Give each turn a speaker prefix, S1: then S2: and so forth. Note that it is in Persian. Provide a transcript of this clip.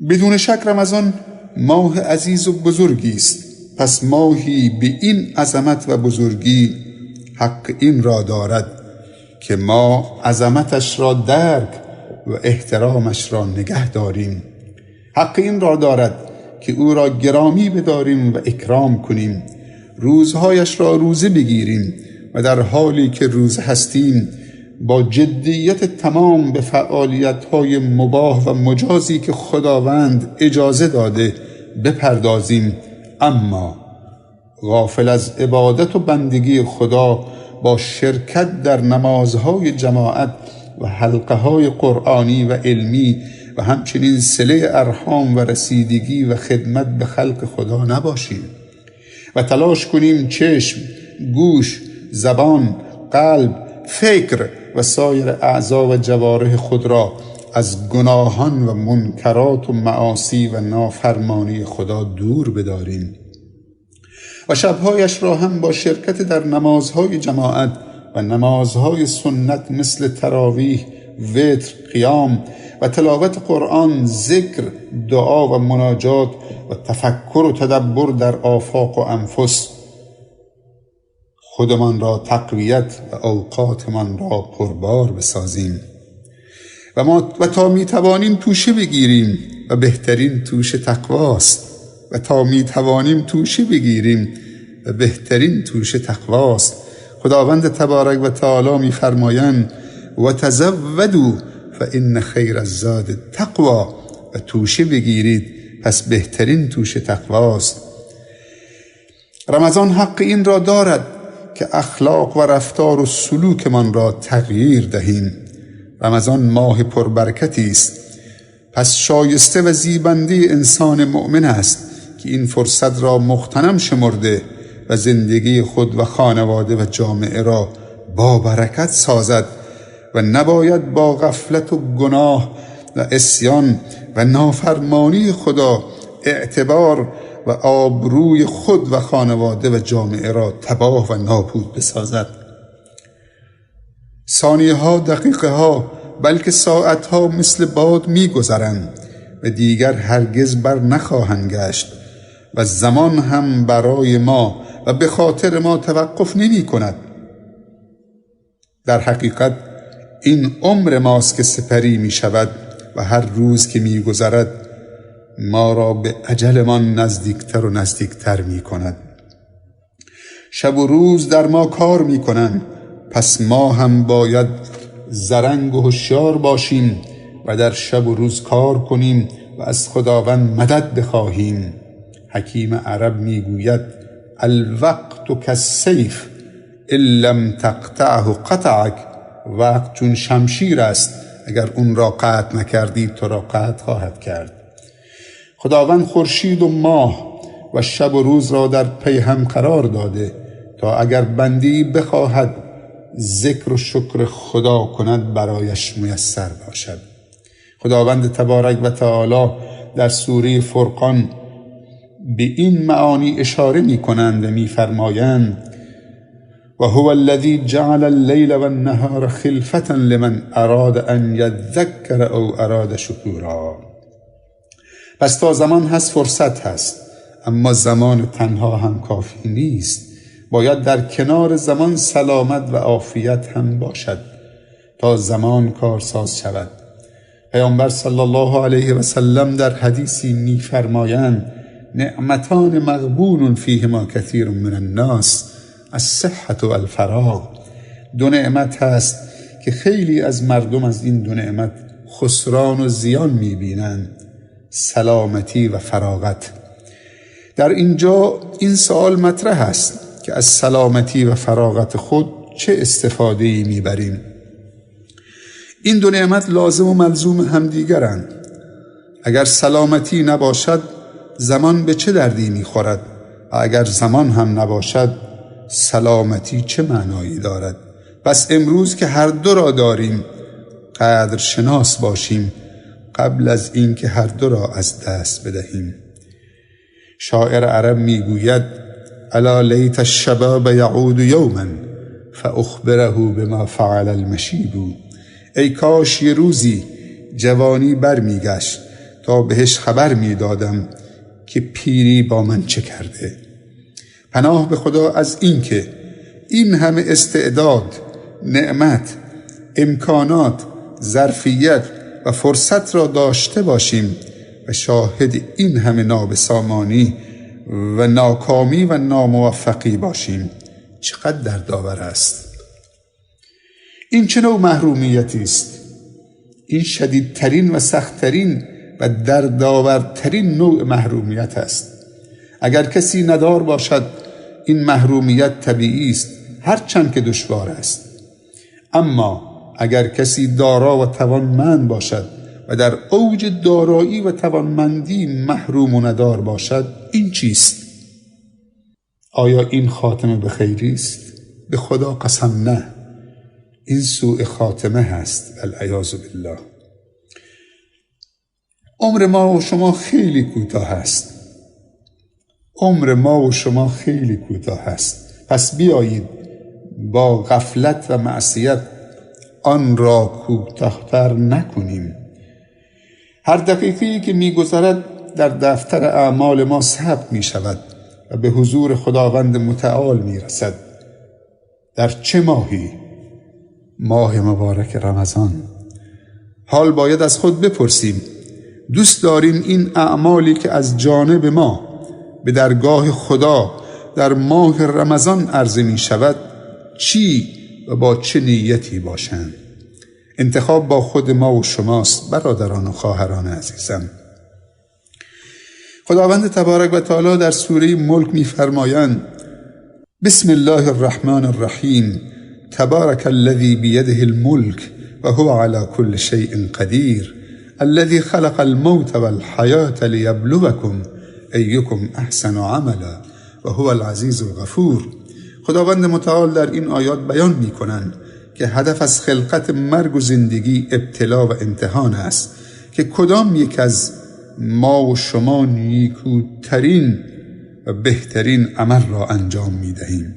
S1: بدون شک رمضان ماه عزیز و بزرگی است. پس ماهی به این عظمت و بزرگی حق این را دارد که ما عظمتش را درک و احترامش را نگه داریم. حق این را دارد که او را گرامی بداریم و اکرام کنیم، روزهایش را روزه بگیریم و در حالی که روزه هستیم با جدیت تمام به فعالیت‌های مباح و مجازی که خداوند اجازه داده بپردازیم. اما غافل از عبادت و بندگی خدا با شرکت در نمازهای جماعت و حلقه‌های قرآنی و علمی و همچنین صله ارحام و رسیدگی و خدمت به خلق خدا نباشیم و تلاش کنیم چشم، گوش، زبان، قلب، فکر و سایر اعضا و جوارح خود را از گناهان و منکرات و معاصی و نافرمانی خدا دور بداریم و شبهایش را هم با شرکت در نمازهای جماعت و نمازهای سنت مثل تراویح، وتر، قیام و تلاوت قرآن، ذکر، دعا و مناجات و تفکر و تدبر در آفاق و انفس خودمان را تقویت و اوقاتمان را پربار بسازیم و تا می توانیم توشه بگیریم و بهترین توشه تقواست خداوند تبارک و تعالی می فرمایند و تزودوا فإن خیر الزاد التقوی، و توشه بگیرید پس بهترین توشه تقواست. رمضان حق این را دارد که اخلاق و رفتار و سلوک من را تغییر دهیم. رمضان ماه پربرکتی است، پس شایسته و زیبنده انسان مؤمن است که این فرصت را مغتنم شمرده و زندگی خود و خانواده و جامعه را با برکت سازد و نباید با غفلت و گناه و عصیان و نافرمانی خدا اعتبار و آبروی خود و خانواده و جامعه را تباه و نابود بسازد. ثانیه ها، دقیقه ها، بلکه ساعت ها مثل باد می گذرند و دیگر هرگز بر نخواهند گشت و زمان هم برای ما و به خاطر ما توقف نمی کند. در حقیقت این عمر ماست که سپری می شود و هر روز که می گذرد ما را به اجلمان نزدیکتر و نزدیکتر می کند. شب و روز در ما کار می کنند، پس ما هم باید زرنگ و هوشیار باشیم و در شب و روز کار کنیم و از خداوند مدد بخواهیم. حکیم عرب می گوید الوقت کالسیف ان لم تقطعه قطعک. وقت چون شمشیر است، اگر اون را قطع نکردی تو را قطع خواهد کرد. خداوند خورشید و ماه و شب و روز را در پی هم قرار داده تا اگر بندی بخواهد ذکر و شکر خدا کند برایش میسر باشد. خداوند تبارک و تعالی در سوره فرقان به این معانی اشاره می کنند و می فرمایند و هو الذی جعل اللیل و النهار خلفة لمن اراد ان یذکر او اراد شکورا. پس تا زمان هست فرصت هست، اما زمان تنها هم کافی نیست. باید در کنار زمان سلامت و عافیت هم باشد تا زمان کارساز شود. پیامبر صلی الله علیه و سلم در حدیثی می فرمایند نعمتان مغبون فیهما کثیر من الناس الصحة و الفراغ. دو نعمت هست که خیلی از مردم از این دو نعمت خسران و زیان می بینند: سلامتی و فراغت. در اینجا این سوال مطرح است که از سلامتی و فراغت خود چه استفاده‌ای میبریم؟ این دو نعمت لازم و ملزوم همدیگرند. اگر سلامتی نباشد زمان به چه دردی میخورد؟ و اگر زمان هم نباشد سلامتی چه معنایی دارد؟ پس امروز که هر دو را داریم قدر شناس باشیم قبل از این که هر دو را از دست بدهیم. شاعر عرب میگوید الا لیت الشباب یعود یوما فاخبره بما فعل المشیب. ای کاش یه روزی جوانی برمیگشت تا بهش خبر می دادم که پیری با من چه کرده. پناه به خدا از این که این همه استعداد، نعمت، امکانات، ظرفیت و فرصت را داشته باشیم و شاهد این همه نابسامانی و ناکامی و ناموفقی باشیم. چقدر دردآور است. این چه نوع محرومیتی است؟ این شدیدترین و سختترین و دردآورترین نوع محرومیت است. اگر کسی ندار باشد این محرومیت طبیعی است، هرچند که دشوار است. اما اگر کسی دارا و توانمند باشد و در اوج دارایی و توانمندی محروم و ندار باشد، این چیست؟ آیا این خاتمه به خیری است؟ به خدا قسم نه، این سوء خاتمه هست. والعیاذ بالله. عمر ما و شما خیلی کوتاه است. عمر ما و شما خیلی کوتاه است. پس بیایید با غفلت و معصیت آن را کوتاه‌تر نکنیم. هر دقیقه‌ای که می‌گذرد در دفتر اعمال ما ثبت می‌شود و به حضور خداوند متعال می‌رسد. در چه ماهی؟ ماه مبارک رمضان. حال باید از خود بپرسیم دوست داریم این اعمالی که از جانب ما به درگاه خدا در ماه رمضان عرضه می شود چی و با چه نیتی باشند؟ انتخاب با خود ما و شماست برادران و خواهران عزیزم. خداوند تبارک و تعالی در سوره ملک می فرمایند: بسم الله الرحمن الرحیم تبارک الذی بیده الملک و هو علی کل شیء قدیر الذي خلق الموت والحیاة لیبلوکم ایکم احسن عملا و هو العزیز الغفور. خداوند متعال در این آیات بیان می کنند که هدف از خلقت مرگ و زندگی ابتلا و امتحان است که کدام یک از ما و شما نیکوترین و بهترین عمل را انجام می دهیم.